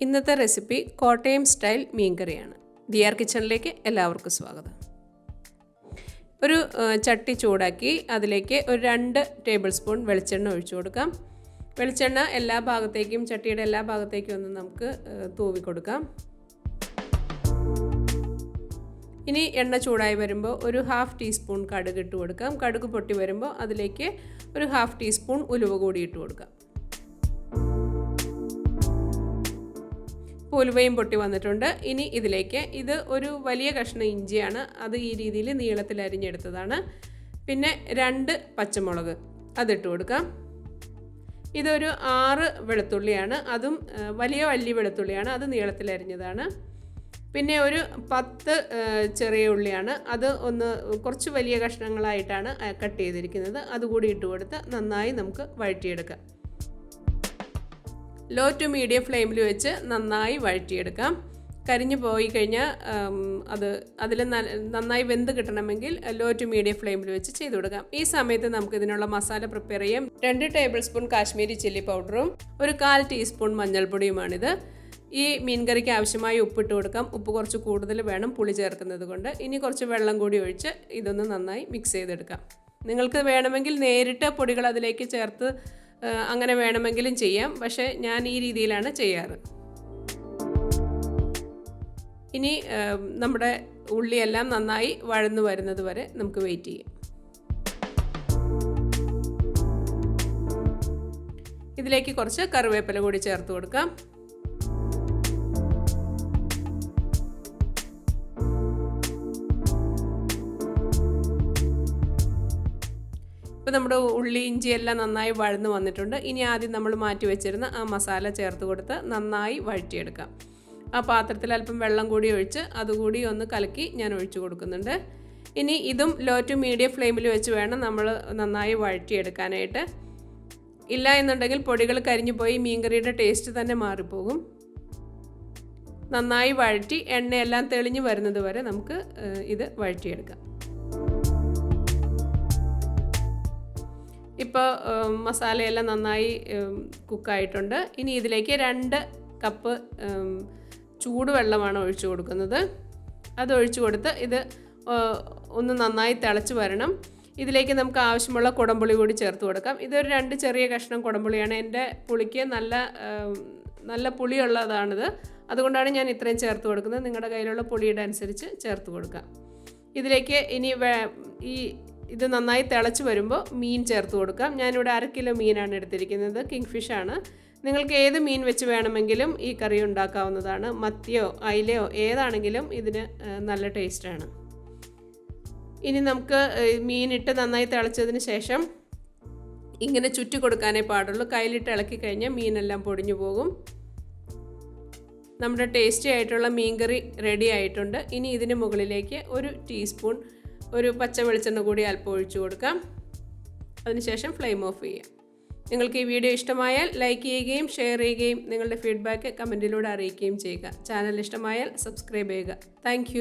ഇന്നത്തെ recipe Kottayam style മീൻകറിയാണ്. ദിയാർ കിച്ചണിലേക്ക് എല്ലാവർക്കും സ്വാഗതം. ഒരു ചട്ടി ചൂടാക്കി അതിലേക്ക് ഒരു 2 ടേബിൾ സ്പൂൺ വെളിച്ചെണ്ണ ഒഴിച്ചു കൊടുക്കാം. വെളിച്ചെണ്ണ എല്ലാ ഭാഗത്തേക്കും ചട്ടിയുടെ എല്ലാ ഭാഗത്തേക്കും ഒന്ന് നമുക്ക് തൂവി കൊടുക്കാം. ഇനി എണ്ണ ചൂടായി വരുമ്പോൾ ഒരു 1/2 ടീസ്പൂൺ കടുക് ഇട്ട് കൊടുക്കാം. കടുക് പൊട്ടി വരുമ്പോൾ അതിലേക്ക് ഒരു 1/2 ടീസ്പൂൺ ഉലുവ കൂടി ഇട്ട് കൊടുക്കാം. ഉലുവയും പൊട്ടി വന്നിട്ടുണ്ട്. ഇനി ഇതിലേക്ക് ഇത് ഒരു വലിയ കഷ്ണം ഇഞ്ചിയാണ്, അത് ഈ രീതിയിൽ നീളത്തിൽ അരിഞ്ഞെടുത്തതാണ്. പിന്നെ 2 പച്ചമുളക് അതിട്ട് കൊടുക്കാം. ഇതൊരു 6 വെളുത്തുള്ളിയാണ്, അതും വലിയ വെളുത്തുള്ളിയാണ്, അത് നീളത്തിൽ അരിഞ്ഞതാണ്. പിന്നെ ഒരു 10 ചെറിയ ഉള്ളിയാണ്, അത് കുറച്ച് വലിയ കഷ്ണങ്ങളായിട്ടാണ് കട്ട് ചെയ്തിരിക്കുന്നത്. അതുകൂടി ഇട്ട് കൊടുത്ത് നന്നായി നമുക്ക് വഴറ്റിയെടുക്കാം. ലോ ടു മീഡിയം ഫ്ലെയിമിൽ വെച്ച് നന്നായി വഴറ്റിയെടുക്കാം. കരിഞ്ഞു പോയി കഴിഞ്ഞാൽ അതിൽ നന്നായി വെന്ത് കിട്ടണമെങ്കിൽ ലോ ടു മീഡിയം ഫ്ലെയിമിൽ വെച്ച് ചെയ്ത് കൊടുക്കാം. ഈ സമയത്ത് നമുക്ക് ഇതിനുള്ള മസാല പ്രിപ്പയർ ചെയ്യാം. 2 ടേബിൾ സ്പൂൺ കാശ്മീരി ചില്ലി പൗഡറും ഒരു 1/4 ടീസ്പൂൺ മഞ്ഞൾപ്പൊടിയുമാണിത്. ഈ മീൻകറിക്ക് ആവശ്യമായി ഉപ്പിട്ട് കൊടുക്കാം. ഉപ്പ് കുറച്ച് കൂടുതൽ വേണം പുളി ചേർക്കുന്നത് കൊണ്ട്. ഇനി കുറച്ച് വെള്ളം കൂടി ഒഴിച്ച് ഇതൊന്ന് നന്നായി മിക്സ് ചെയ്തെടുക്കാം. നിങ്ങൾക്ക് വേണമെങ്കിൽ നേരിട്ട് പൊടികൾ അതിലേക്ക് ചേർത്ത് അങ്ങനെ വേണമെങ്കിലും ചെയ്യാം, പക്ഷേ ഞാൻ ഈ രീതിയിലാണ് ചെയ്യാറ്. ഇനി നമ്മുടെ ഉള്ളിയെല്ലാം നന്നായി വഴന്നു വരുന്നത് വരെ നമുക്ക് വെയിറ്റ് ചെയ്യാം. ഇതിലേക്ക് കുറച്ച് കറിവേപ്പില കൂടി ചേർത്ത് കൊടുക്കാം. ഇപ്പോൾ നമ്മുടെ ഉള്ളി ഇഞ്ചി എല്ലാം നന്നായി വഴന്ന് വന്നിട്ടുണ്ട്. ഇനി ആദ്യം നമ്മൾ മാറ്റി വെച്ചിരുന്ന ആ മസാല ചേർത്ത് കൊടുത്ത് നന്നായി വഴറ്റിയെടുക്കാം. ആ പാത്രത്തിൽ അല്പം വെള്ളം കൂടി ഒഴിച്ച് അതുകൂടി ഒന്ന് കലക്കി ഞാൻ ഒഴിച്ചു കൊടുക്കുന്നുണ്ട്. ഇനി ഇതും ലോ ടു മീഡിയം ഫ്ലെയിമിൽ വെച്ച് വേണം നമ്മൾ നന്നായി വഴറ്റിയെടുക്കാനായിട്ട്. ഇല്ല എന്നുണ്ടെങ്കിൽ പൊടികൾ കരിഞ്ഞു പോയി മീൻകറിയുടെ ടേസ്റ്റ് തന്നെ മാറിപ്പോകും. നന്നായി വഴറ്റി എണ്ണയെല്ലാം തെളിഞ്ഞു വരുന്നത് വരെ നമുക്ക് ഇത് വഴറ്റിയെടുക്കാം. ഇപ്പോൾ മസാലയെല്ലാം നന്നായി കുക്കായിട്ടുണ്ട്. ഇനി ഇതിലേക്ക് 2 കപ്പ് ചൂടുവെള്ളമാണ് ഒഴിച്ചു കൊടുക്കുന്നത്. അത് ഒഴിച്ചു കൊടുത്ത് ഇത് ഒന്ന് നന്നായി തിളച്ച് വരണം. ഇതിലേക്ക് നമുക്ക് ആവശ്യമുള്ള കുടംപുളി കൂടി ചേർത്ത് കൊടുക്കാം. ഇതൊരു 2 ചെറിയ കഷ്ണം കുടംപുളിയാണ്. എൻ്റെ പുളിക്ക് നല്ല പുളിയുള്ളതാണിത്, അതുകൊണ്ടാണ് ഞാൻ ഇത്രയും ചേർത്ത് കൊടുക്കുന്നത്. നിങ്ങളുടെ കയ്യിലുള്ള പുളിയുടെ അനുസരിച്ച് ചേർത്ത് കൊടുക്കാം. ഇതിലേക്ക് ഇനി ഇത് നന്നായി തിളച്ച് വരുമ്പോൾ മീൻ ചേർത്ത് കൊടുക്കാം. ഞാനിവിടെ 1/2 കിലോ മീനാണ് എടുത്തിരിക്കുന്നത്, കിങ് ഫിഷാണ്. നിങ്ങൾക്ക് ഏത് മീൻ വെച്ച് വേണമെങ്കിലും ഈ കറി ഉണ്ടാക്കാവുന്നതാണ്. മത്തിയോ അയിലയോ ഏതാണെങ്കിലും ഇതിന് നല്ല ടേസ്റ്റാണ്. ഇനി നമുക്ക് മീനിട്ട് നന്നായി തിളച്ചതിന് ശേഷം ഇങ്ങനെ ചുറ്റി കൊടുക്കാനേ പാടുള്ളൂ. കയ്യിലിട്ട് ഇളക്കി കഴിഞ്ഞാൽ മീനെല്ലാം പൊടിഞ്ഞു പോകും. നമ്മുടെ ടേസ്റ്റി ആയിട്ടുള്ള മീൻകറി റെഡി ആയിട്ടുണ്ട്. ഇനി ഇതിന് മുകളിലേക്ക് 1 ടീസ്പൂൺ ഒരു പച്ച വെളിച്ചെണ്ണ കൂടി അല്പം ഒഴിച്ചു കൊടുക്കാം. അതിനുശേഷം ഫ്ലെയിം ഓഫ് ചെയ്യാം. നിങ്ങൾക്ക് ഈ വീഡിയോ ഇഷ്ടമായാൽ ലൈക്ക് ചെയ്യുകയും ഷെയർ ചെയ്യുകയും നിങ്ങളുടെ ഫീഡ്ബാക്ക് കമൻറ്റിലൂടെ അറിയിക്കുകയും ചെയ്യുക. ചാനൽ ഇഷ്ടമായാൽ സബ്സ്ക്രൈബ് ചെയ്യുക. താങ്ക്